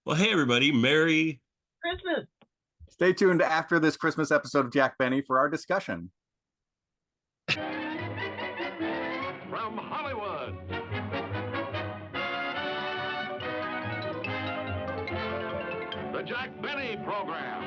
Well, hey, everybody. Merry. Christmas. Stay tuned after this Christmas episode of Jack Benny for our discussion. From Hollywood, the Jack Benny Program.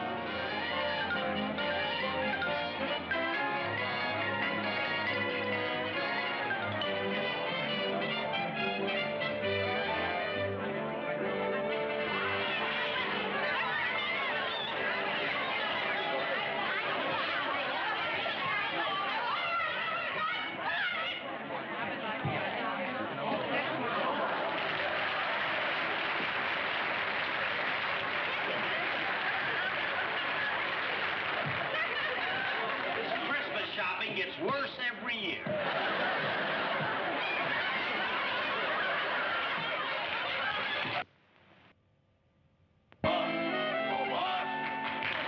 Shopping gets worse every year.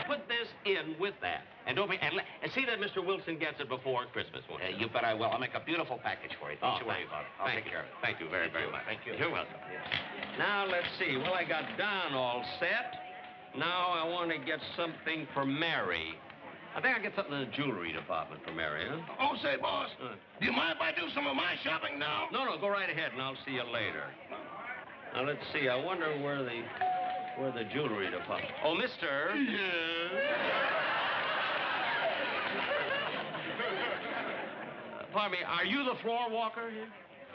Put this in with that, and don't be, and see that Mr. Wilson gets it before Christmas. You bet I will. I'll make a beautiful package for you. Don't you worry about it. I'll take care of it. Thank you very much. Thank you. You're welcome. Now let's see. Well, I got Don all set. Now I want to get something for Mary. I think I'll get something in the jewelry department for Mary, huh? Oh, say, boss, do you mind if I do some of my shopping now? No, go right ahead, and I'll see you later. Now, let's see. I wonder where the jewelry department... Oh, mister. Yes? Pardon me, are you the floor walker here?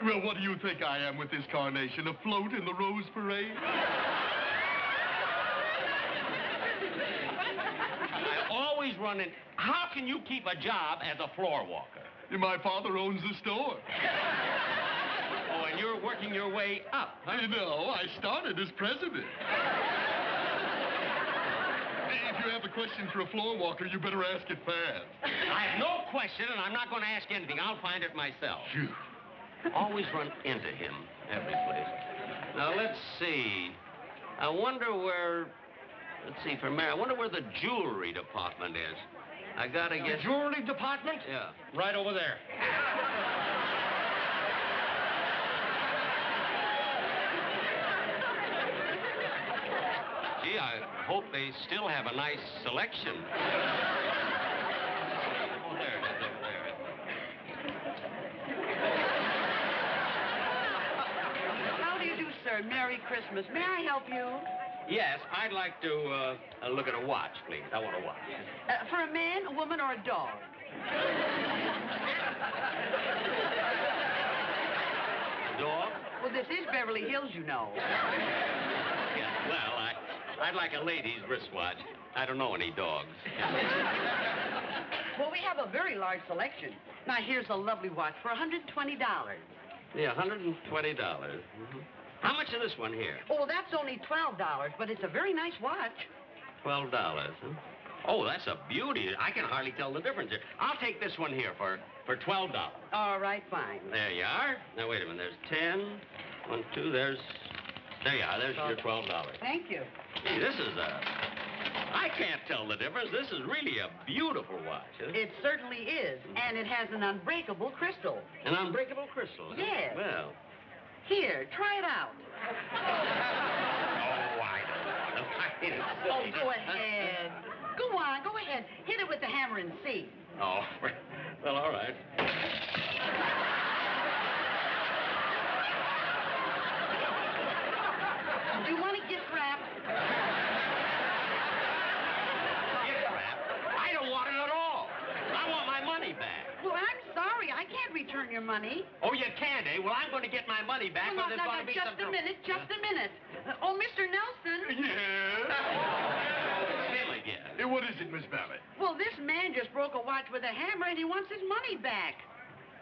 Well, what do you think I am with this carnation? Afloat in the Rose Parade? Always running. How can you keep a job as a floor walker? My father owns the store. Oh, and you're working your way up, huh? No, I started as president. If you have a question for a floor walker, you better ask it fast. I have no question, and I'm not going to ask anything. I'll find it myself. Phew. Always run into him every place. Now, let's see. I wonder where... Let's see, for Mary, I wonder where the jewelry department is. I gotta get... The jewelry department? Yeah. Right over there. Gee, I hope they still have a nice selection. Oh, there it is, over there. How do you do, sir? Merry Christmas. May I help you? Yes, I'd like to look at a watch, please. I want a watch. For a man, a woman, or a dog? Dog? Well, this is Beverly Hills, you know. Yeah, well, I'd like a lady's wristwatch. I don't know any dogs. Well, we have a very large selection. Now, here's a lovely watch for $120. Yeah, $120. Mm-hmm. How much is this one here? Oh, that's only $12, but it's a very nice watch. $12, huh? Oh, that's a beauty. I can hardly tell the difference here. I'll take this one here for $12. All right, fine. There you are. Now, wait a minute. There's 10. 1, 2, there you are. There's your $12. Thank you. Gee, this is I can't tell the difference. This is really a beautiful watch. Huh? It certainly is, and it has an unbreakable crystal. An unbreakable crystal? Huh? Yes. Well. Here, try it out. Oh, I don't know. Oh, go ahead. Go on, go ahead. Hit it with the hammer and see. Oh, well, all right. Do you want a gift wrap? Gift wrap? I don't want it at all. I want my money back. Well, I'm sorry. I can't return your money. Oh, you can't, eh? Well, I'm going to get my money back. Well, but there's now, going to be just some a minute, just a minute. Oh, Mr. Nelson. Yes? Him again. What is it, Miss Ballard? Well, this man just broke a watch with a hammer, and he wants his money back.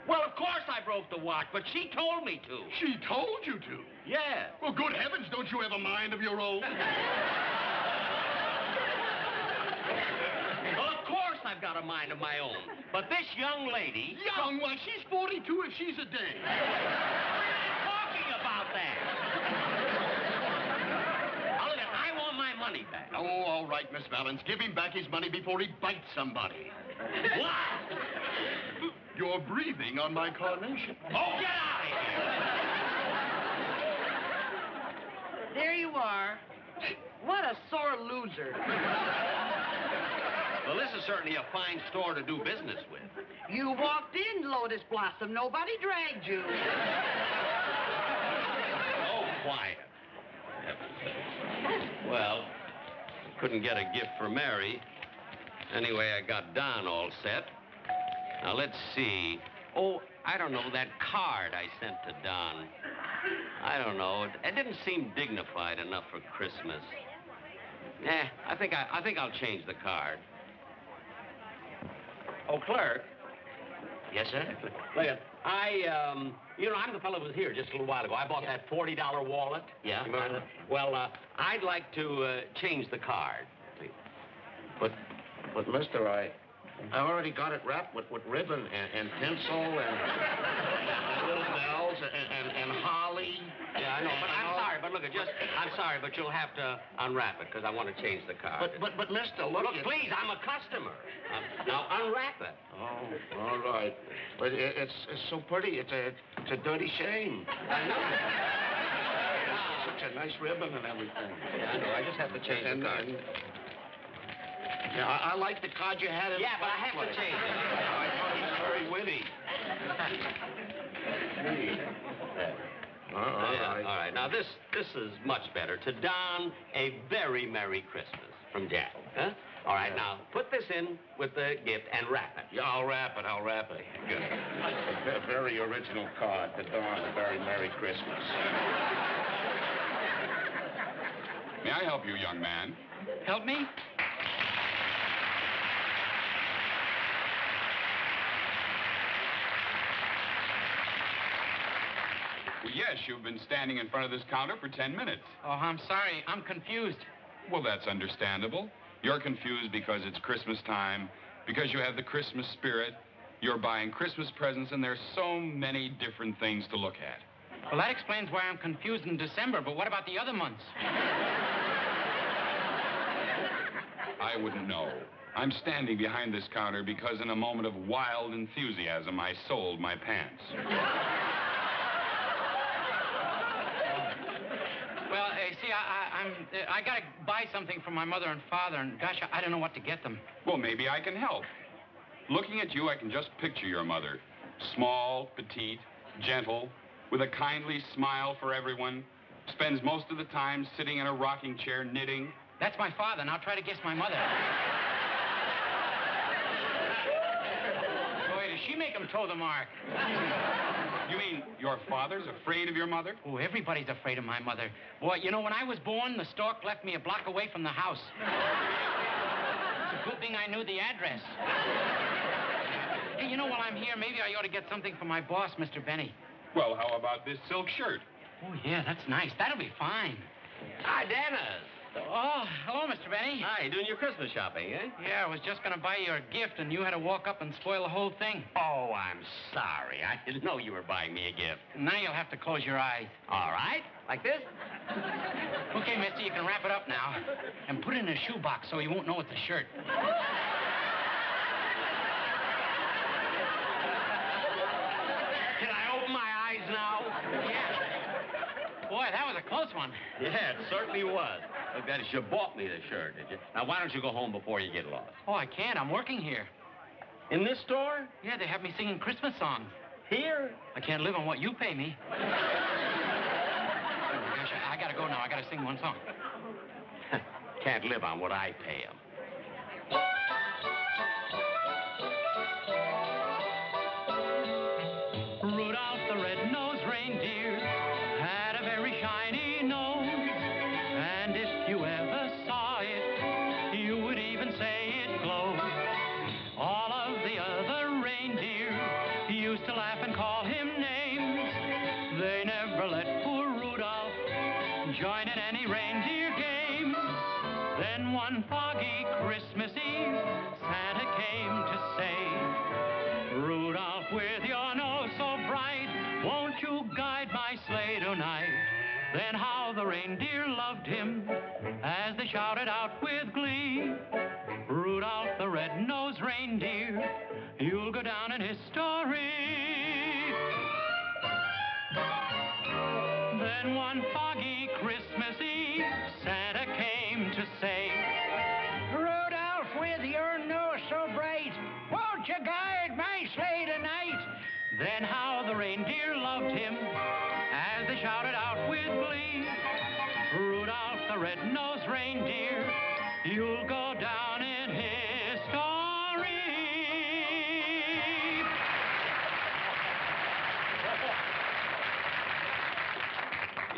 Well, of course I broke the watch, but she told me to. She told you to? Yeah. Well, good heavens, don't you have a mind of your own? Well, of course I've got a mind of my own. But this young lady... Young? Why, she's 42 if she's a day. Talking about that. Now, look, I want my money back. Oh, all right, Miss Valance. Give him back his money before he bites somebody. What? You're breathing on my carnation. Oh, get out of here. There you are. loser. Well, this is certainly a fine store to do business with. You walked in, Lotus Blossom. Nobody dragged you. Oh, quiet. Well, couldn't get a gift for Mary. Anyway, I got Don all set. Now, let's see. Oh, I don't know, that card I sent to Don. I don't know. It didn't seem dignified enough for Christmas. I think I'll change the card. Oh, clerk. Yes, sir? Look, I'm the fellow who was here just a little while ago. I bought that $40 wallet. Yeah? Well, I'd like to change the card. But mister, I already got it wrapped with ribbon and tinsel and little bells and holly. Yeah, I know, but I'm sorry. But look, I'm sorry, but you'll have to unwrap it because I want to change the card. But mister, look, Please, I'm a customer. Now unwrap it. Oh, all right. But it's so pretty. It's a dirty shame. I know. Such a nice ribbon and everything. Yeah, I know. I just have to change the card. Yeah, I like the card you had in Yeah, but I have to change it. I thought it was very witty. All right. Now, this is much better. To Don, a very Merry Christmas from Jack. Huh? All right, now, put this in with the gift and wrap it. Yeah, I'll wrap it. Good. A very original card to Dawn, a very Merry Christmas. May I help you, young man? Help me? Yes, you've been standing in front of this counter for 10 minutes. Oh, I'm sorry. I'm confused. Well, that's understandable. You're confused because it's Christmas time, because you have the Christmas spirit. You're buying Christmas presents, and there's so many different things to look at. Well, that explains why I'm confused in December, but what about the other months? I wouldn't know. I'm standing behind this counter because in a moment of wild enthusiasm, I sold my pants. Well, see, I gotta buy something for my mother and father, and gosh, I don't know what to get them. Well, maybe I can help. Looking at you, I can just picture your mother. Small, petite, gentle, with a kindly smile for everyone. Spends most of the time sitting in a rocking chair knitting. That's my father. Now try to guess my mother. Boy, does she make him toe the mark. You mean your father's afraid of your mother? Oh, everybody's afraid of my mother. Boy, you know, when I was born, the stork left me a block away from the house. It's a good thing I knew the address. Hey, you know, while I'm here, maybe I ought to get something for my boss, Mr. Benny. Well, how about this silk shirt? Oh, yeah, that's nice. That'll be fine. Hi, Dennis. Oh, hello, Mr. Benny. Hi, you doing your Christmas shopping, eh? Yeah, I was just going to buy you a gift, and you had to walk up and spoil the whole thing. Oh, I'm sorry. I didn't know you were buying me a gift. Now you'll have to close your eyes. All right. Like this? Okay, mister, you can wrap it up now. And put it in a shoebox so he won't know it's a shirt. Can I open my eyes now? Yeah. Boy, that was a close one. Yeah, it certainly was. Look, Dennis, you bought me the shirt, did you? Now, why don't you go home before you get lost? Oh, I can't. I'm working here. In this store? Yeah, they have me singing Christmas songs. Here? I can't live on what you pay me. Oh, gosh, I gotta go now. I gotta sing one song. Can't live on what I pay him. Rudolph the red-nosed reindeer had a very shiny nose. And if you ever saw it, you would even say it glowed. All of the other reindeer used to laugh and call him names. They never let poor Rudolph join in any reindeer games. Then one foggy Christmas Eve, Santa came to say, Rudolph, with your nose so bright, won't you guide my sleigh tonight? Then how the reindeer loved him as they shouted out with glee, Rudolph the red-nosed reindeer, you'll go down in history. Then one foggy Christmas Eve, Santa came to say, and how the reindeer loved him as they shouted out with glee, Rudolph the red-nosed reindeer, you'll go down in history.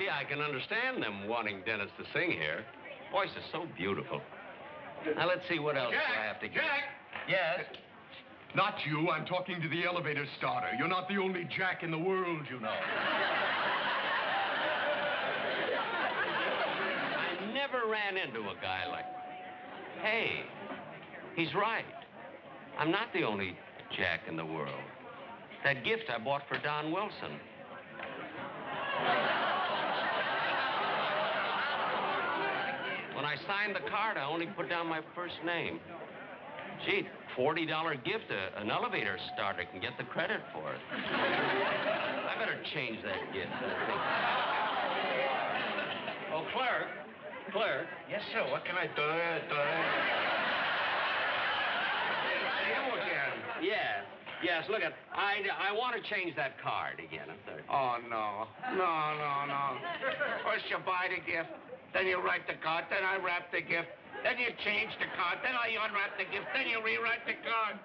Yeah, I can understand them wanting Dennis to sing here. Voice is so beautiful. Now, let's see what else do I have to get. Jack! Yes? Not you. I'm talking to the elevator starter. You're not the only Jack in the world, you know. I never ran into a guy like that. Hey, he's right. I'm not the only Jack in the world. That gift I bought for Don Wilson. When I signed the card, I only put down my first name. Gee, $40 gift, an elevator starter can get the credit for it. I better change that gift. Oh, clerk. Clerk. Yes, sir. What can I do? You again. Yeah. Yes, look, I want to change that card again. I'm sorry. Oh, no. No. First you buy the gift, then you write the card, then I wrap the gift, then you change the card, then I unwrap the gift, then you rewrite the card,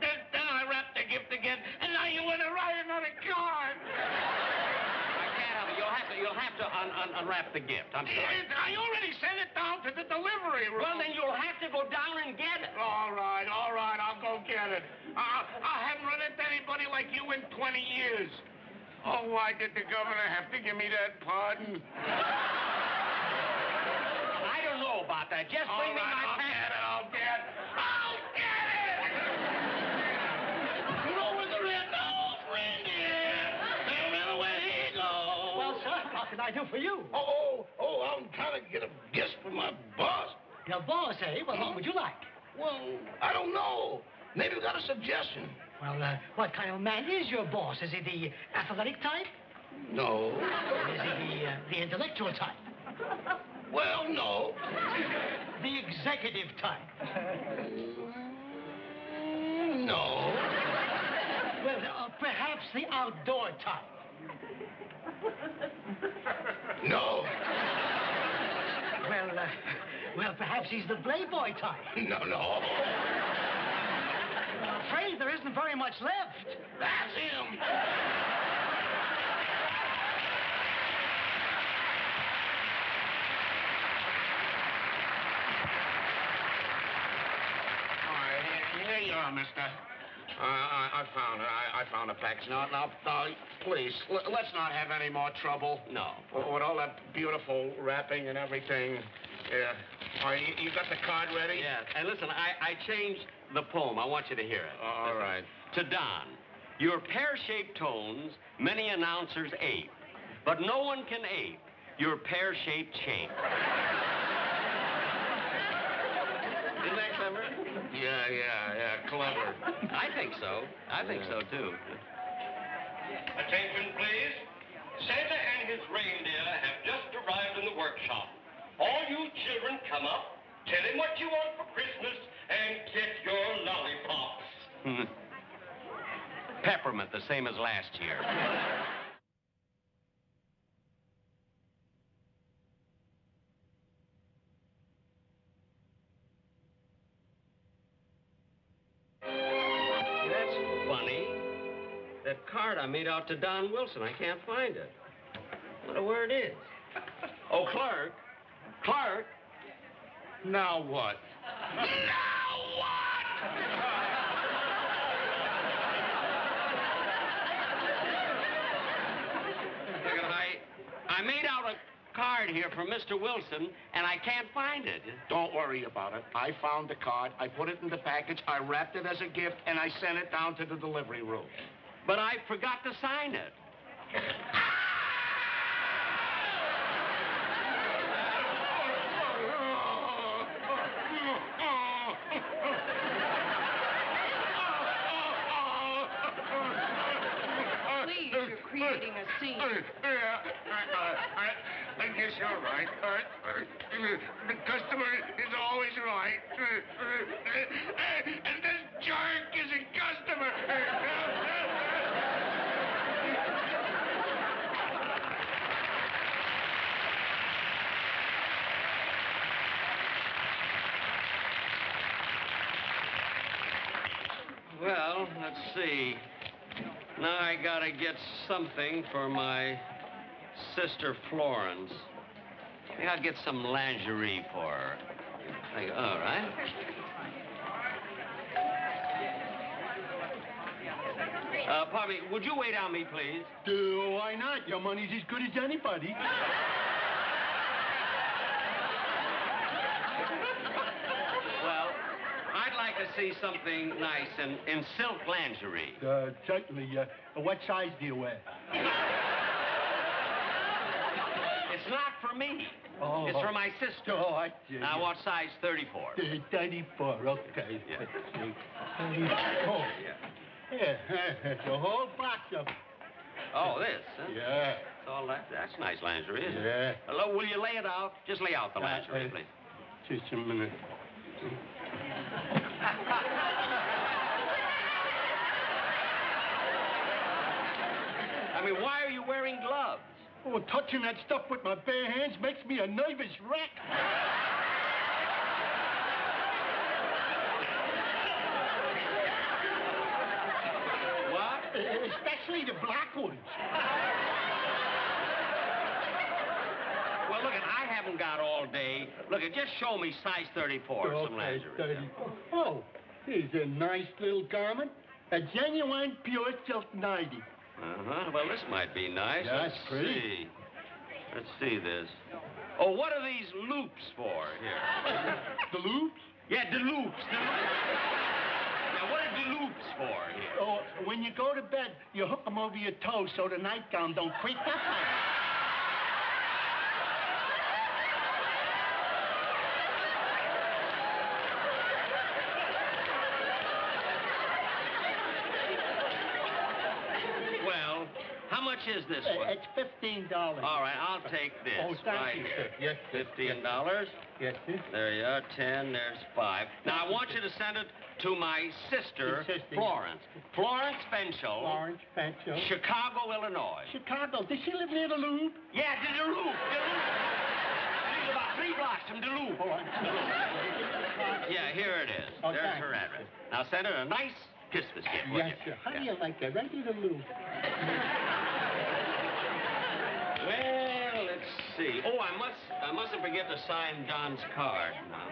then I wrap the gift again, and now you want to write another card. I can't help it. You'll have to unwrap the gift. I'm sorry. I already sent it down to the delivery room. Well, then you'll have to go down and get it. All right, I'll go get it. I haven't run into anybody like you in 20 years. Oh, why did the governor have to give me that pardon? I don't know about that. Just bring me my pass. I'll get it! Go with the red-nosed reindeer. Wherever where he goes. Well, sir, what can I do for you? Oh, I'm trying to get a gift for my boss. Your boss, eh? Well, what would you like? Well, I don't know. Maybe you got a suggestion. Well, what kind of man is your boss? Is he the athletic type? No. Is he the intellectual type? Well, no. The executive type? No. Well, perhaps the outdoor type? No. Well, perhaps he's the playboy type. No. I'm afraid there isn't very much left. That's him. All right, here you are, mister. I found it. I found the package. Now, please, let's not have any more trouble. No. With all that beautiful wrapping and everything. Yeah. All right, you got the card ready? Yeah. And listen, I changed the poem. I want you to hear it. All Listen. right. To Don, your pear-shaped tones many announcers ape, but no one can ape your pear-shaped shape. Isn't that clever? Yeah, clever. I think so. I think so, too. Attention, please. Santa and his reindeer have just arrived in the workshop. All you children come up, tell him what you want for Christmas, and get your lollipops. Peppermint, the same as last year. That's funny. That card I made out to Don Wilson, I can't find it. I wonder where it is. Oh, clerk. Clerk. Now what? Look, I made out a card here for Mr. Wilson, and I can't find it. Don't worry about it. I found the card. I put it in the package. I wrapped it as a gift, and I sent it down to the delivery room. But I forgot to sign it. Please, you're creating a scene. I guess you're right. The customer is always right. And this jerk is a customer. let's see. Now I gotta get something for my sister Florence. I think I'll get some lingerie for her. All right. Pardon me, would you wait on me, please? Why not? Your money's as good as anybody. Well, I'd like to see something nice in silk lingerie. Certainly. What size do you wear? It's not for me. Oh. It's for my sister. Oh, I see. I want size 34. 34, okay. Yeah. Let's see. 34. Yeah, the whole box of... Oh, this, huh? Yeah. It's all that's nice lingerie, isn't it? Yeah. Hello, will you lay it out? Just lay out the lingerie, please. Just a minute. I mean, why are you wearing gloves? Oh, touching that stuff with my bare hands makes me a nervous wreck. What? Especially the black ones. Well, look, I haven't got all day. Look, just show me size 34, some lingerie. 34. Oh, here's a nice little garment. A genuine pure silk 90. Uh-huh. Well, this might be nice. Yeah, Let's it's pretty. see. Let's see this. Oh, what are these loops for here? The loops? Yeah, the loops. Now, what are the loops for here? Oh, when you go to bed, you hook them over your toes so the nightgown don't creak up on you. Well, how much is this one? It's $15. All right, I'll take this. Oh, thank right you, here. sir. Yes, $15. Yes, sir. There you are, 10, there's 5. Now, I want you to send it to my sister, Florence. Florence Fenchel. Florence Fenchel. Chicago, Illinois. Chicago. Does she live near the Louvre? Yeah, the Duluth. She's about 3 blocks from Duluth. Oh, I'm... Yeah, here it is. Oh, There's thanks. her address. Now, send her a nice Christmas gift, will Yes, you? sir. How do you like that? Right near the Louvre. Well, let's see. Oh, I mustn't forget to sign Don's card now.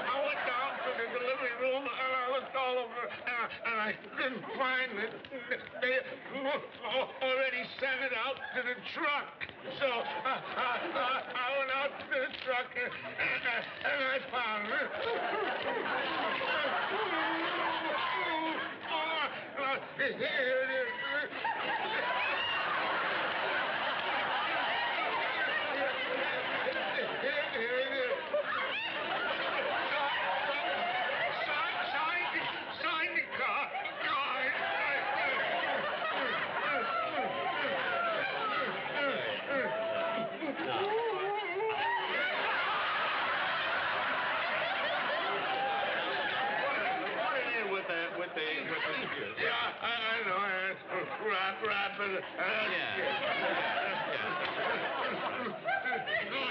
I went down to the delivery room and I looked all over and I didn't find it. They already sent it out to the truck. So I went out to the truck and I found it. Here it is. Sign the card. Yeah, I know. Wrap it.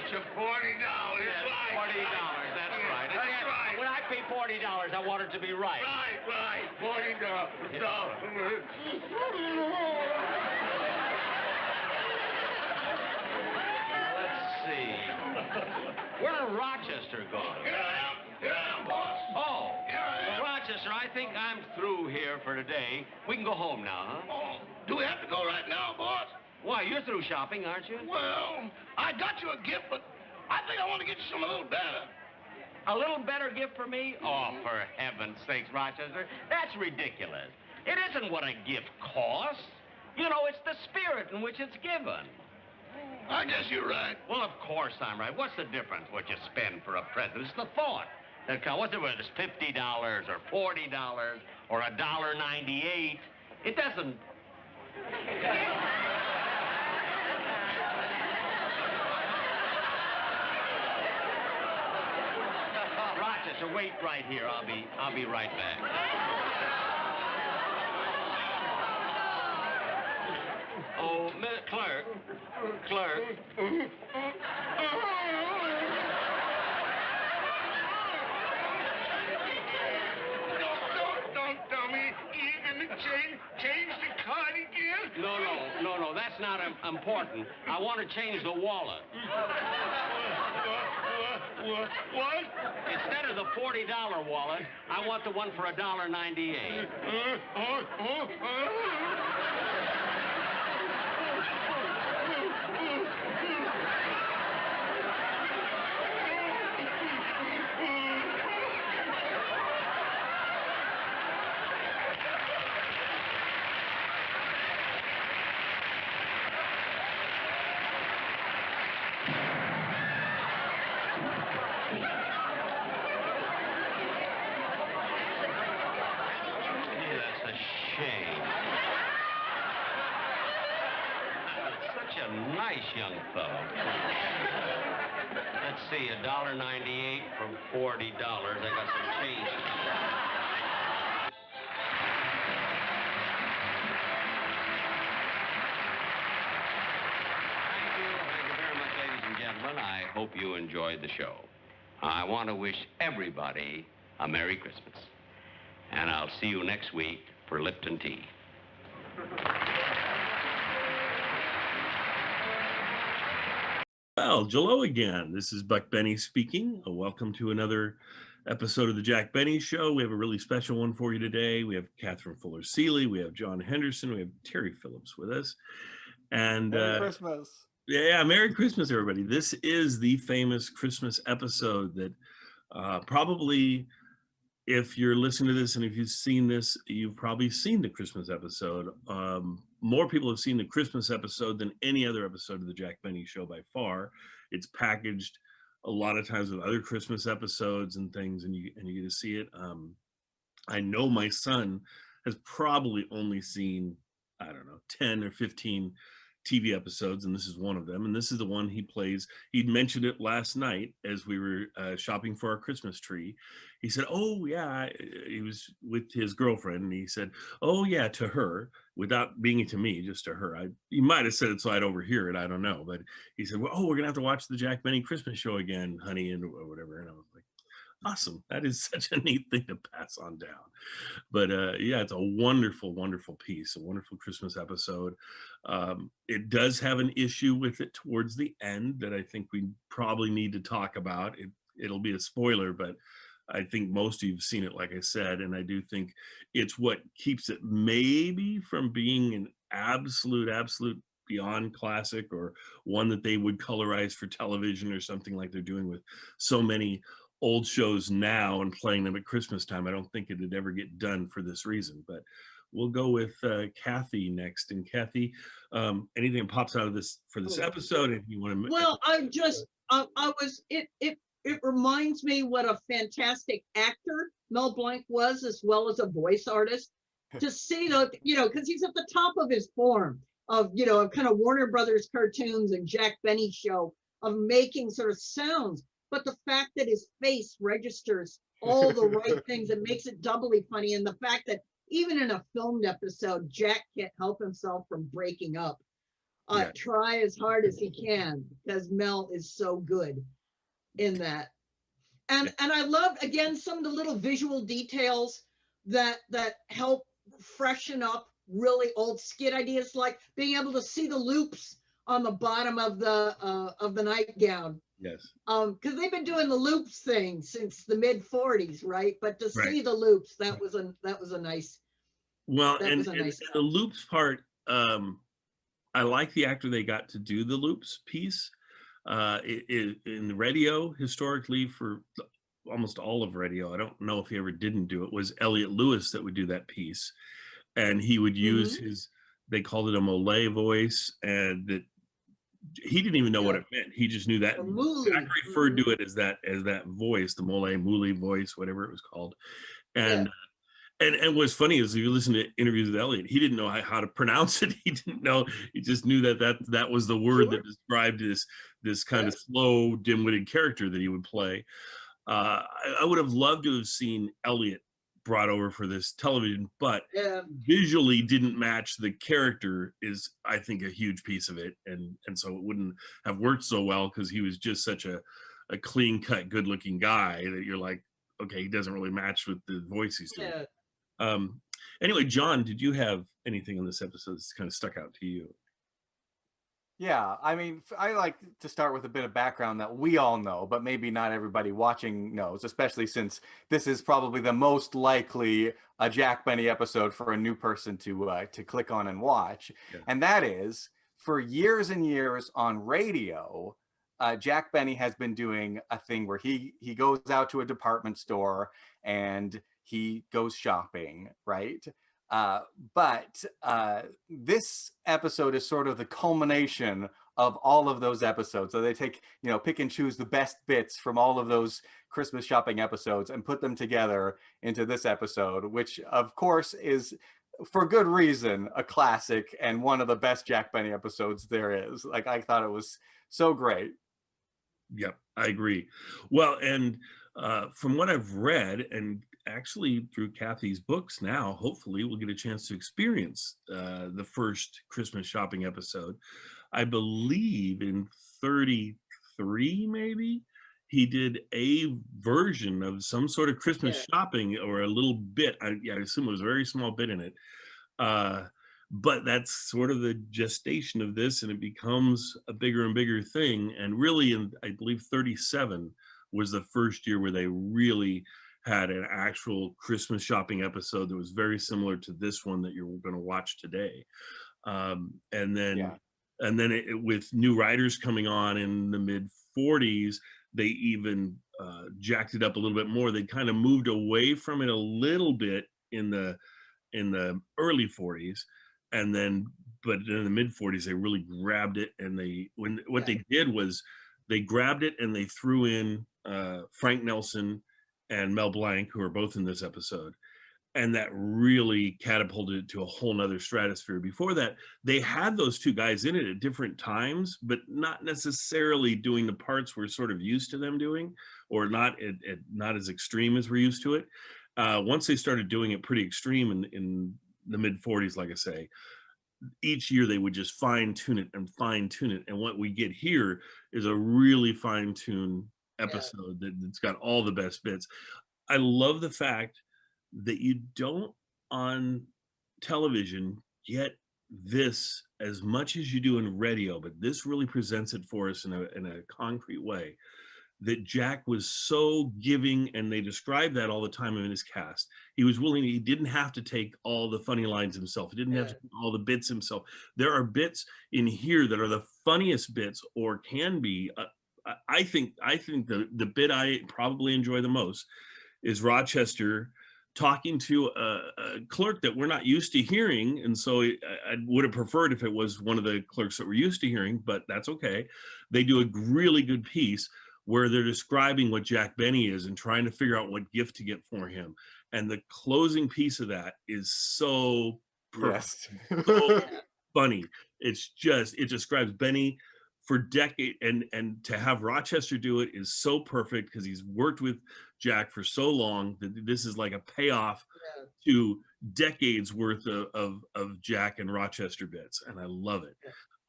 It's $40. $40, that's right. That's right. When I pay $40, I want it to be right. Right. $40. Let's see. Where Rochester gone? Here I am, boss. Oh, Here I am. well, Rochester, I think I'm through here for today. We can go home now, huh? Oh, do we have to go right now, boss? Why, you're through shopping, aren't you? Well, I got you a gift, but I think I want to get you something a little better. A little better gift for me? Oh, for heaven's sakes, Rochester. That's ridiculous. It isn't what a gift costs. You know, it's the spirit in which it's given. I guess you're right. Well, of course I'm right. What's the difference what you spend for a present? It's the thought that counts. What's the difference? $50 or $40 or $1.98? It doesn't... Rochester, sir, wait right here. I'll be right back. Oh, clerk. Don't tell me you're gonna change the card again. No, that's not important. I want to change the wallet. What? Instead of the $40 wallet, I want the one for $1.98. Such a nice young fellow. Let's see, $1.98 from $40. I got some change. Thank you very much, ladies and gentlemen. I hope you enjoyed the show. I want to wish everybody a Merry Christmas. And I'll see you next week for Lipton Tea. Well, Jello again. This is Buck Benny speaking. Welcome to another episode of the Jack Benny Show. We have a really special one for you today. We have Catherine Fuller-Seeley, we have John Henderson, we have Terry Phillips with us. And Merry Christmas. Yeah, Merry Christmas, everybody. This is the famous Christmas episode that probably, if you're listening to this and if you've seen this, you've probably seen the Christmas episode. More people have seen the Christmas episode than any other episode of the Jack Benny Show by far. It's packaged a lot of times with other Christmas episodes and things, and you get to see it. I know my son has probably only seen, I don't know, 10 or 15 TV episodes, and this is one of them, and this is the one he plays. He'd mentioned it last night as we were shopping for our Christmas tree. He said, oh yeah, he was with his girlfriend, and he said, oh yeah, to her, without being to me, just to her. He might have said it so I'd overhear it, I don't know, but he said, well, oh, we're gonna have to watch the Jack Benny Christmas show again, honey, and or whatever. And I was like, awesome. That is such a neat thing to pass on down. But yeah, it's a wonderful, wonderful piece, a wonderful Christmas episode. It does have an issue with it towards the end that I think we probably need to talk about. It'll be a spoiler, but I think most of you have seen it, like I said, and I do think it's what keeps it maybe from being an absolute beyond classic, or one that they would colorize for television or something like they're doing with so many old shows now and playing them at Christmas time. I don't think it'd ever get done for this reason, but we'll go with Kathy next. And Kathy, anything that pops out of this for this episode, if you want to. Well, it reminds me what a fantastic actor Mel Blanc was, as well as a voice artist. To see the, because he's at the top of his form of, kind of Warner Brothers cartoons and Jack Benny show of making sort of sounds. But the fact that his face registers all the right things, it makes it doubly funny. And the fact that even in a filmed episode, Jack can't help himself from breaking up. Try as hard as he can, because Mel is so good in that. And I love, again, some of the little visual details that help freshen up really old skit ideas, like being able to see the loops on the bottom of the nightgown. Yes. Because they've been doing the loops thing since the mid '40s, right? But to see the loops, that was a nice. Well, and the loops part, I like the actor they got to do the loops piece. In the radio, historically, for almost all of radio, I don't know if he ever didn't do it, was Elliot Lewis that would do that piece, and he would use his. They called it a Mole voice, and that. He didn't even know what it meant. He just knew that. I referred to it as that voice, the Mole voice, whatever it was called. And and what's funny is if you listen to interviews with Elliot, he didn't know how to pronounce it. He didn't know. He just knew that was the word that described this kind of slow, dim-witted character that he would play. I would have loved to have seen Elliot brought over for this television, but visually didn't match the character is, I think, a huge piece of it. And so it wouldn't have worked so well because he was just such a clean cut, good looking guy that you're like, okay, he doesn't really match with the voice he's doing. Anyway, John, did you have anything on this episode that's kind of stuck out to you? Yeah, I mean, I like to start with a bit of background that we all know, but maybe not everybody watching knows, especially since this is probably the most likely a Jack Benny episode for a new person to click on and watch. Yeah. And that is, for years and years on radio, Jack Benny has been doing a thing where he goes out to a department store and he goes shopping, right? But this episode is sort of the culmination of all of those episodes. So they take, pick and choose the best bits from all of those Christmas shopping episodes and put them together into this episode, which of course is, for good reason, a classic and one of the best Jack Benny episodes there is. Like, I thought it was so great. Yep, I agree. Well, and from what I've read, and actually through Kathy's books now, hopefully we'll get a chance to experience the first Christmas shopping episode. I believe in 33, maybe, he did a version of some sort of Christmas shopping, or a little bit. I assume it was a very small bit in it. But that's sort of the gestation of this, and it becomes a bigger and bigger thing. And really, in, I believe 37 was the first year where they really had an actual Christmas shopping episode that was very similar to this one that you're going to watch today. And then with new writers coming on in the mid 40s, they even jacked it up a little bit more. They kind of moved away from it a little bit in the early 40s, and then, but in the mid 40s they really grabbed it, and they did was they grabbed it and they threw in Frank Nelson and Mel Blanc, who are both in this episode, and that really catapulted it to a whole nother stratosphere. Before that, they had those two guys in it at different times, but not necessarily doing the parts we're sort of used to them doing, or not not as extreme as we're used to it. Once they started doing it pretty extreme in the mid 40s, like I say, each year they would just fine tune it. And what we get here is a really fine tuned episode that's got all the best bits. I love the fact that you don't on television get this as much as you do in radio, but this really presents it for us in a concrete way. That Jack was so giving, and they describe that all the time in his cast. He was willing, he didn't have to take all the funny lines himself. He didn't have to take all the bits himself. There are bits in here that are the funniest bits, or can be. I think the bit I probably enjoy the most is Rochester talking to a clerk that we're not used to hearing. And so I would have preferred if it was one of the clerks that we're used to hearing, but that's okay. They do a really good piece where they're describing what Jack Benny is and trying to figure out what gift to get for him. And the closing piece of that is so perfect, so funny. It's just, it describes Benny for decades, and to have Rochester do it is so perfect because he's worked with Jack for so long that this is like a payoff to decades worth of Jack and Rochester bits, and I love it.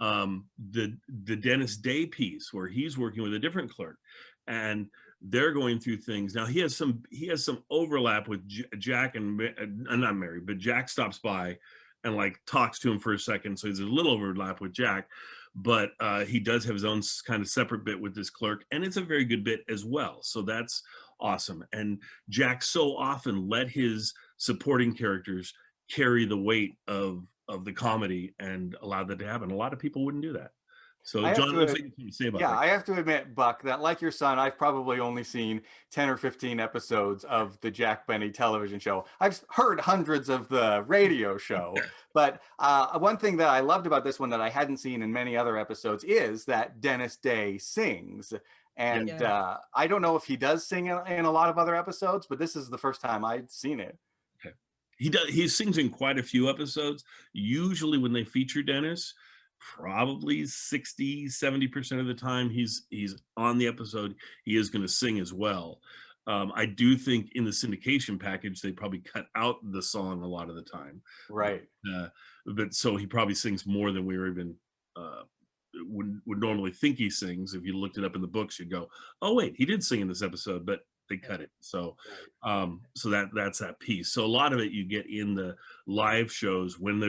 The Dennis Day piece where he's working with a different clerk and they're going through things. Now he has some overlap with Jack, and not Mary, but Jack stops by and like talks to him for a second, so there's a little overlap with Jack, but he does have his own kind of separate bit with this clerk, and it's a very good bit as well. So that's awesome. And Jack so often let his supporting characters carry the weight of the comedy and allow that to happen. A lot of people wouldn't do that. So John, what's something to say about that? I have to admit, Buck, that like your son, I've probably only seen 10 or 15 episodes of the Jack Benny television show. I've heard hundreds of the radio show, but one thing that I loved about this one that I hadn't seen in many other episodes is that Dennis Day sings. And I don't know if he does sing in a lot of other episodes, but this is the first time I'd seen it. Okay. He sings in quite a few episodes. Usually when they feature Dennis, probably 60-70% of the time he's on the episode, he is going to sing as well. I do think in the syndication package they probably cut out the song a lot of the time. Right. But so he probably sings more than we were even would normally think he sings. If you looked it up in the books, you'd go, "Oh wait, he did sing in this episode," but they cut it. So, so that's that piece. So a lot of it you get in the live shows. When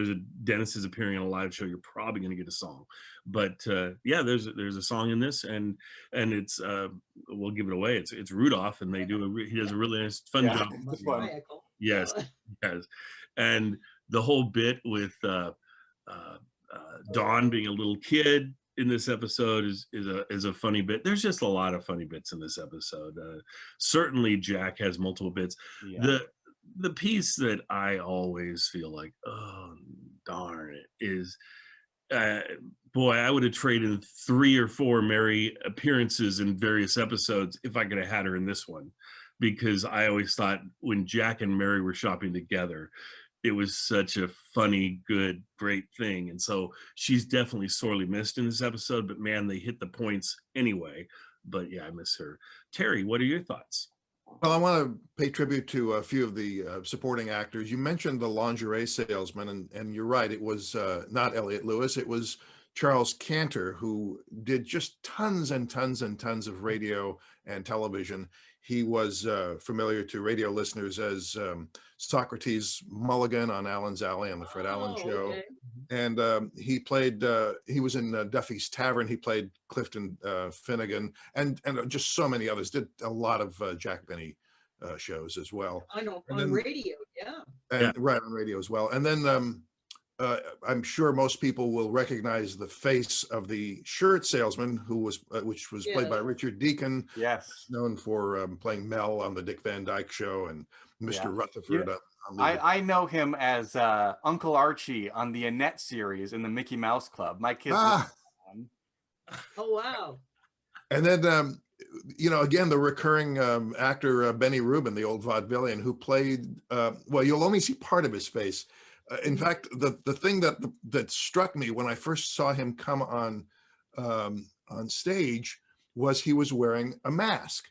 Dennis is appearing on a live show, you're probably going to get a song. But yeah, there's a song in this, and it's we'll give it away. It's Rudolph, and he does a really nice, fun job. Yes, yes, and the whole bit with Dawn being a little kid in this episode is a funny bit. There's just a lot of funny bits in this episode. Certainly Jack has multiple bits. Yeah. The piece that I always feel like, oh darn it, is boy, I would have traded 3 or 4 Mary appearances in various episodes if I could have had her in this one, because I always thought when Jack and Mary were shopping together, it was such a funny, good, great thing. And so she's definitely sorely missed in this episode, but man, they hit the points anyway. But yeah, I miss her. Terry, what are your thoughts? Well, I want to pay tribute to a few of the supporting actors. You mentioned the lingerie salesman, and you're right. It was not Elliot Lewis. It was Charles Cantor, who did just tons and tons and tons of radio and television. He was familiar to radio listeners as Socrates Mulligan on Allen's Alley on the Fred Allen Show. Okay. And he was in Duffy's Tavern. He played Clifton Finnegan and just so many others. Did a lot of Jack Benny shows as well. I know, on radio, yeah. And right, on radio as well. And then I'm sure most people will recognize the face of the shirt salesman, which was played by Richard Deacon. Yes, known for playing Mel on the Dick Van Dyke Show and Mr. Rutherford. I know him as Uncle Archie on the Annette series in the Mickey Mouse Club. My kids. Oh wow! And then again, the recurring actor Benny Rubin, the old vaudevillian, who played. Well, you'll only see part of his face. In fact, the thing that struck me when I first saw him come on stage was he was wearing a mask.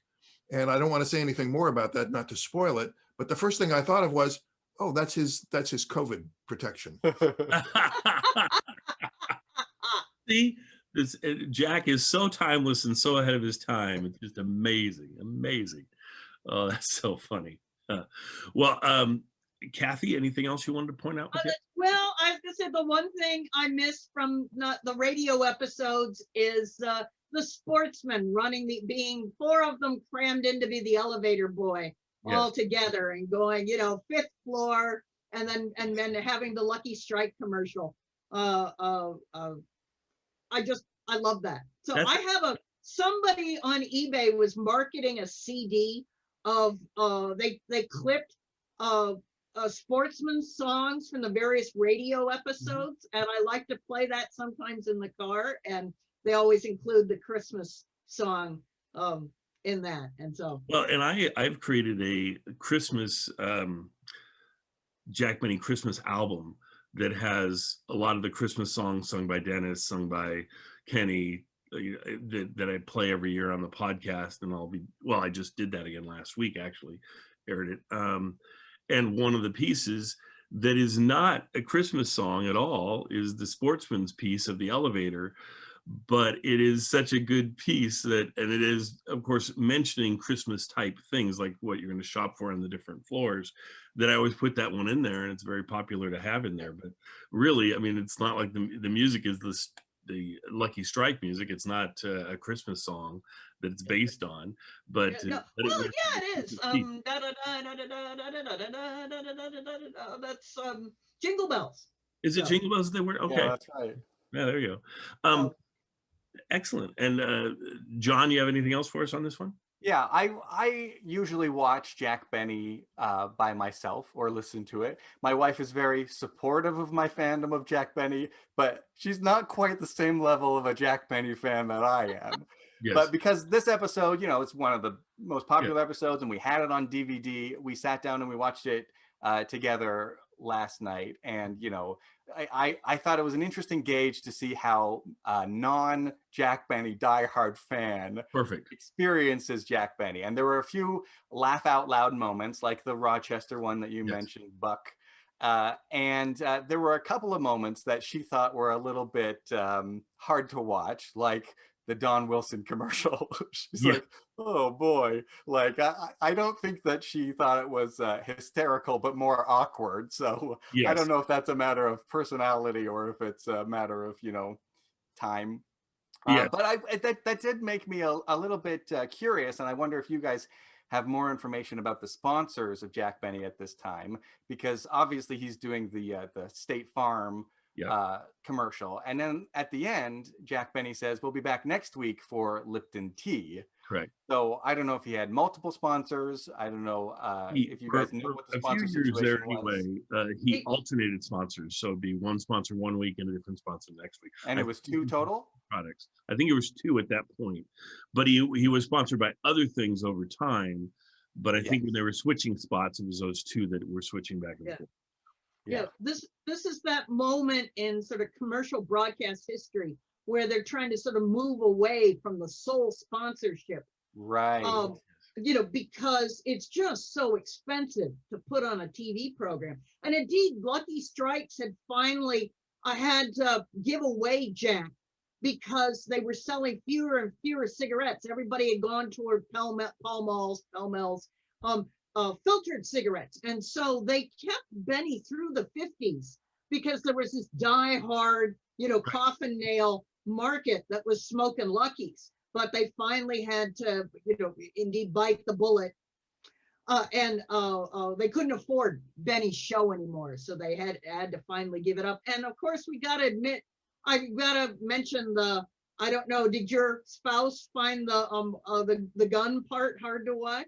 And I don't want to say anything more about that, not to spoil it. But the first thing I thought of was, oh, that's his COVID protection. See, Jack is so timeless and so ahead of his time. It's just amazing, amazing. Oh, that's so funny. Well, Kathy, anything else you wanted to point out? Well, I was going to say the one thing I missed from the radio episodes is the sportsman being 4 of them crammed in to be the elevator boy all together and going, 5th floor, and then having the Lucky Strike commercial. I love that. So I have somebody on eBay was marketing a CD of they clipped sportsman songs from the various radio episodes, and I like to play that sometimes in the car, and they always include the Christmas song in that. And so and I've created a Christmas Jack Benny Christmas album that has a lot of the Christmas songs sung by Dennis, sung by Kenny, that I play every year on the podcast. And I just did that again last week, actually aired it. And one of the pieces that is not a Christmas song at all is the sportsman's piece of the elevator, but it is such a good piece and it is, of course, mentioning Christmas type things like what you're going to shop for on the different floors, that I always put that one in there, and it's very popular to have in there. But really, I mean, it's not like the music is the Lucky Strike music. It's not a Christmas song that it's based on, but it is. That's Jingle Bells. Is it Jingle Bells they were? Okay, yeah, that's right. Yeah, there you go. Excellent. And John, you have anything else for us on this one? Yeah, I usually watch Jack Benny by myself or listen to it. My wife is very supportive of my fandom of Jack Benny, but she's not quite the same level of a Jack Benny fan that I am. Yes. But because this episode, it's one of the most popular episodes, and we had it on DVD, we sat down and we watched it together last night, and I thought it was an interesting gauge to see how a non-Jack Benny diehard fan experiences Jack Benny. And there were a few laugh out loud moments, like the Rochester one that you mentioned, Buck. And there were a couple of moments that she thought were a little bit hard to watch, like the Don Wilson commercial. She's like, oh boy. Like, I don't think that she thought it was hysterical, but more awkward. So I don't know if that's a matter of personality or if it's a matter of, time. But that did make me a little bit curious. And I wonder if you guys have more information about the sponsors of Jack Benny at this time, because obviously he's doing the State Farm commercial. And then at the end, Jack Benny says, we'll be back next week for Lipton tea. Correct. So I don't know if he had multiple sponsors. I don't know if you guys know what the sponsor situation was. He alternated sponsors. So it'd be one sponsor one week and a different sponsor next week. And it was 2 total? Products. I think it was 2 at that point. But he was sponsored by other things over time. But I think when they were switching spots, it was those 2 that were switching back and forth. Yeah, this is that moment in sort of commercial broadcast history where they're trying to sort of move away from the sole sponsorship. Right. Because it's just so expensive to put on a TV program. And indeed, Lucky Strikes had finally had to give away Jack because they were selling fewer and fewer cigarettes. Everybody had gone toward Pall Malls, filtered cigarettes. And so they kept Benny through the 50s because there was this die-hard, coffin nail market that was smoking Luckies. But they finally had to, indeed bite the bullet. And they couldn't afford Benny's show anymore. So they had to finally give it up. And of course, we got to admit, I got to mention I don't know, did your spouse find the gun part hard to watch?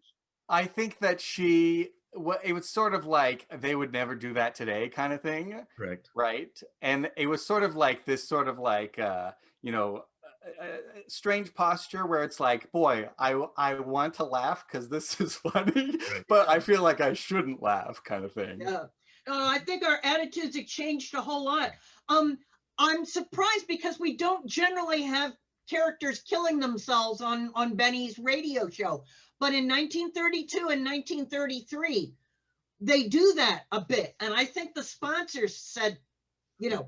I think that it was sort of like they would never do that today kind of thing. Correct. Right. And it was sort of like this sort of like, strange posture where it's like, boy, I want to laugh because this is funny, but I feel like I shouldn't laugh kind of thing. Yeah. I think our attitudes have changed a whole lot. I'm surprised because we don't generally have characters killing themselves on Benny's radio show. But in 1932 and 1933, they do that a bit. And I think the sponsors said,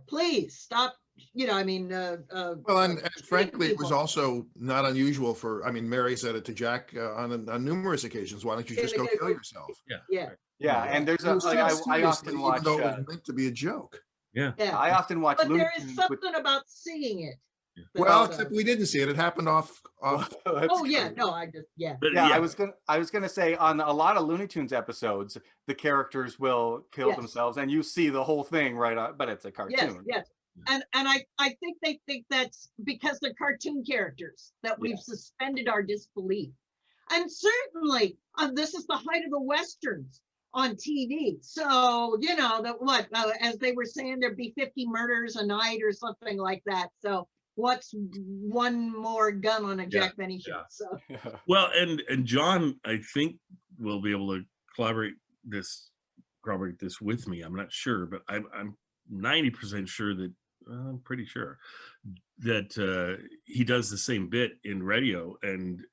please stop, well, and frankly, it was also not unusual Mary said it to Jack on numerous occasions. Why don't you just go kill yourself? Yeah. And there's I often watch. Even though it was meant to be a joke. Yeah. I often watch. But there is something about seeing it. Well, except we didn't see it. It happened off. Oh yeah, no, I just I was gonna say on a lot of Looney Tunes episodes, the characters will kill themselves, and you see the whole thing right on, but it's a cartoon. Yes. And I think they think that's because they're cartoon characters that we've suspended our disbelief. And certainly, this is the height of the Westerns on TV. So, as they were saying, there'd be 50 murders a night or something like that. So what's one more gun on a Jack Benny show? So. Well, and John, I think will be able to corroborate this with me. I'm not sure, but I'm 90% sure that I'm pretty sure that he does the same bit in radio, and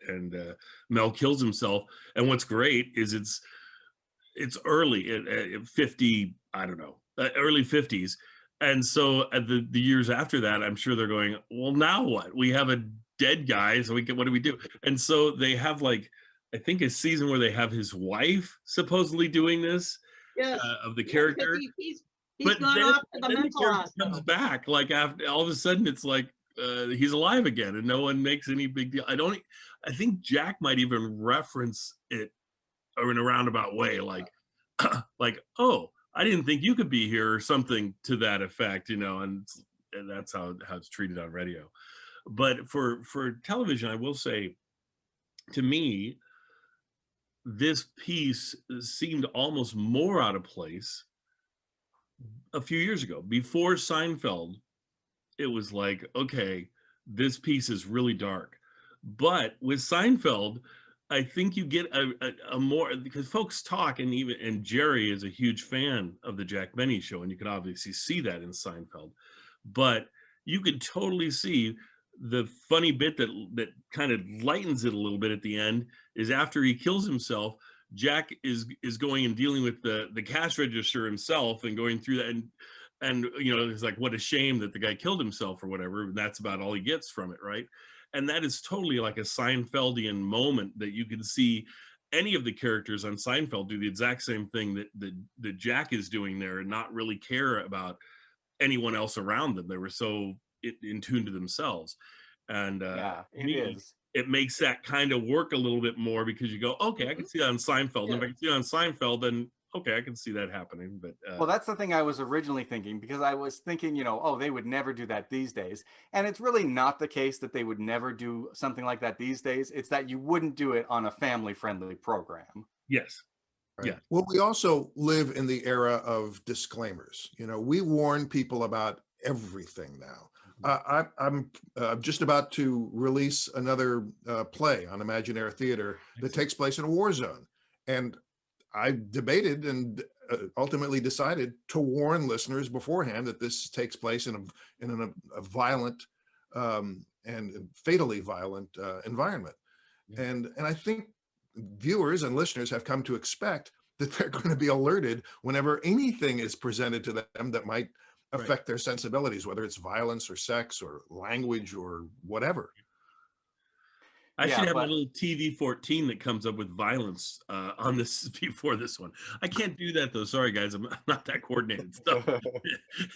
Mel kills himself. And what's great is it's early at 50, I don't know, early 50s. And so at the years after that, I'm sure they're going, well, now what? We have a dead guy, so what do we do? And so they have I think a season where they have his wife supposedly doing this of the character. He's gone off to the mental hospital. Comes back after all of a sudden it's like he's alive again, and no one makes any big deal. I think Jack might even reference it in a roundabout way, oh, I didn't think you could be here, or something to that effect, and that's how it's treated on radio. But for television, I will say, to me, this piece seemed almost more out of place a few years ago. Before Seinfeld, it was like, okay, this piece is really dark. But with Seinfeld, I think you get a more, because folks talk, and Jerry is a huge fan of the Jack Benny show, and you can obviously see that in Seinfeld, but you could totally see the funny bit that kind of lightens it a little bit at the end is after he kills himself. Jack is going and dealing with the cash register himself and going through that, and it's like, what a shame that the guy killed himself or whatever. And that's about all he gets from it, right? And that is totally like a Seinfeldian moment that you can see any of the characters on Seinfeld do the exact same thing that Jack is doing there, and not really care about anyone else around them. They were so in tune to themselves. And Yeah, it me, is. it makes that kind of work a little bit more, because you go, okay, I can see that on Seinfeld. Yeah. And if I can see it on Seinfeld, then okay, I can see that happening. But Well, that's the thing I was originally thinking, because I was thinking, oh, they would never do that these days. And it's really not the case that they would never do something like that these days. It's that you wouldn't do it on a family-friendly program. yes. Right. Yeah. Well, we also live in the era of disclaimers. We warn people about everything now. I'm just about to release another play on Imaginary Theater that takes place in a war zone. And I debated and ultimately decided to warn listeners beforehand that this takes place in a violent and fatally violent environment. Yeah. And I think viewers and listeners have come to expect that they're going to be alerted whenever anything is presented to them that might affect their sensibilities, whether it's violence or sex or language or whatever. I should have a little TV 14 that comes up with violence on this before this one. I can't do that though. Sorry guys, I'm not that coordinated. So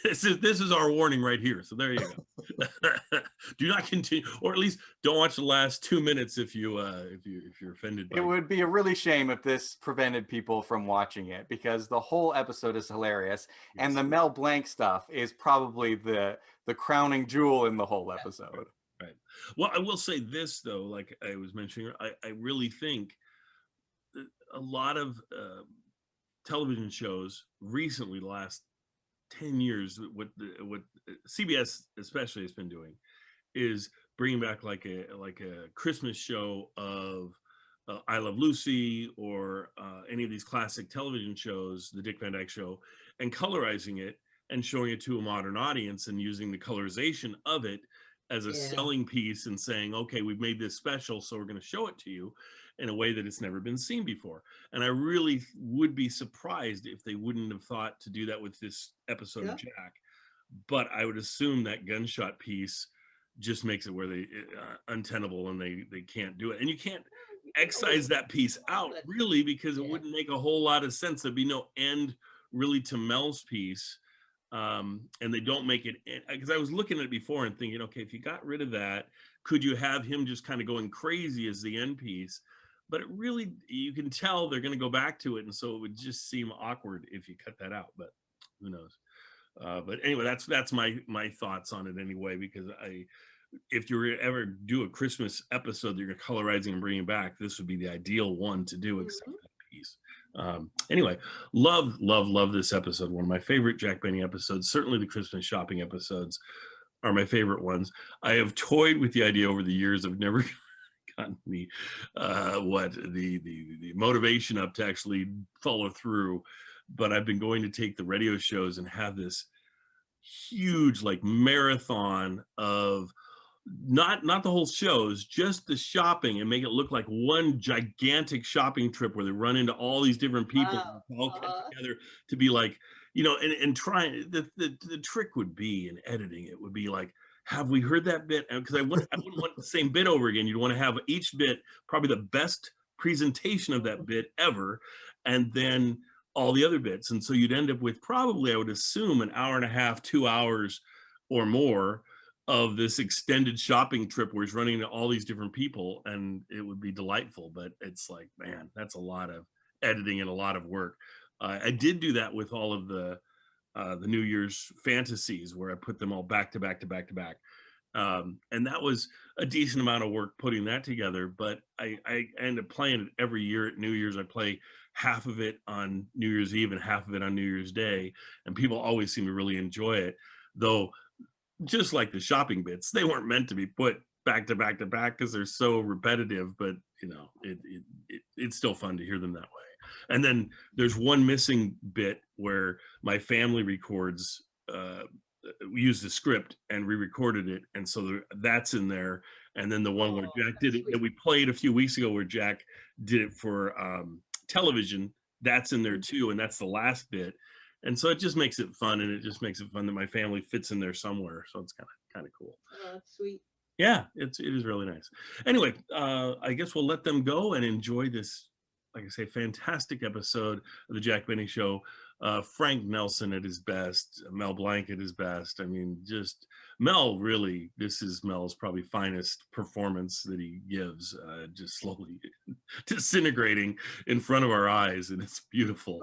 this is our warning right here. So there you go. Do not continue, or at least don't watch the last 2 minutes if you're offended by it. Would be a really shame if this prevented people from watching it, because the whole episode is hilarious, and the Mel Blanc stuff is probably the crowning jewel in the whole episode. Right. Well, I will say this though, like I was mentioning, I really think a lot of television shows recently, the last 10 years, what CBS especially has been doing is bringing back like a Christmas show of I Love Lucy, or any of these classic television shows, the Dick Van Dyke Show, and colorizing it and showing it to a modern audience, and using the colorization of it as a selling piece, and saying, okay, we've made this special, so we're going to show it to you in a way that it's never been seen before. And I really would be surprised if they wouldn't have thought to do that with this episode of Jack. But I would assume that gunshot piece just makes it where they untenable, and they can't do it. And you can't excise that piece out really, because it wouldn't make a whole lot of sense. There'd be no end really to Mel's piece. And they don't make it, because I was looking at it before and thinking, okay, if you got rid of that, could you have him just kind of going crazy as the end piece? But it really, you can tell they're going to go back to it, and so it would just seem awkward if you cut that out. But who knows? But anyway, that's my thoughts on it anyway, because if you were ever do a Christmas episode that you're colorizing and bringing back, this would be the ideal one to do, except that piece. Anyway, love this episode. One of my favorite Jack Benny episodes. Certainly the Christmas shopping episodes are my favorite ones. I have toyed with the idea over the years. I've never gotten the motivation up to actually follow through, but I've been going to take the radio shows and have this huge like marathon of not the whole shows, just the shopping, and make it look like one gigantic shopping trip where they run into all these different people all come together to be like, and trying the trick would be in editing, it would be like, have we heard that bit? Because I wouldn't want the same bit over again. You'd want to have each bit probably the best presentation of that bit ever, and then all the other bits. And so you'd end up with probably, I would assume, an hour and a half, 2 hours or more of this extended shopping trip where he's running into all these different people, and it would be delightful. But it's like, man, that's a lot of editing and a lot of work. I did do that with all of the New Year's fantasies, where I put them all back to back to back to back. And that was a decent amount of work putting that together, but I end up playing it every year at New Year's. I play half of it on New Year's Eve and half of it on New Year's Day, and people always seem to really enjoy it. Though, just like the shopping bits, they weren't meant to be put back to back to back because they're so repetitive, but you know, it's still fun to hear them that way. And then there's one missing bit where my family records, we used the script and re-recorded it, and so that's in there. And then the one where Jack did it that we played a few weeks ago, where Jack did it for television, that's in there too, and that's the last bit. And so it just makes it fun, and it just makes it fun that my family fits in there somewhere. So it's kind of cool. Oh, that's sweet. Yeah, it is really nice. Anyway, I guess we'll let them go and enjoy this, like I say, fantastic episode of the Jack Benny Show. Frank Nelson at his best, Mel Blanc at his best. I mean, just Mel, really, this is Mel's probably finest performance that he gives, just slowly disintegrating in front of our eyes, and it's beautiful.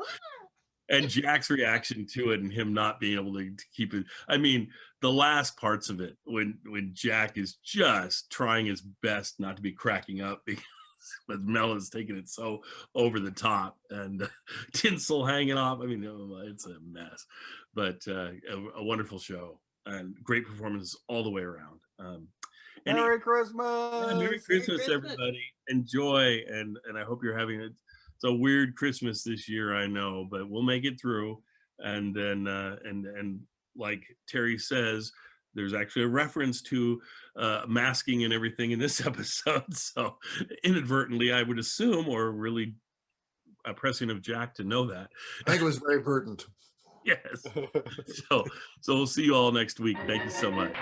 And Jack's reaction to it and him not being able to keep it. I mean, the last parts of it, when Jack is just trying his best not to be cracking up because but Mel is taking it so over the top, and tinsel hanging off. I mean, it's a mess, but a wonderful show and great performances all the way around. Merry Christmas! Yeah, Merry Christmas, everybody. Enjoy, and I hope you're having it. It's a weird Christmas this year, I know, but we'll make it through. And then, and like Terry says, there's actually a reference to masking and everything in this episode. So inadvertently, I would assume, or really pressing of Jack to know that. I think it was very verdant. Yes. So we'll see you all next week. Thank you so much.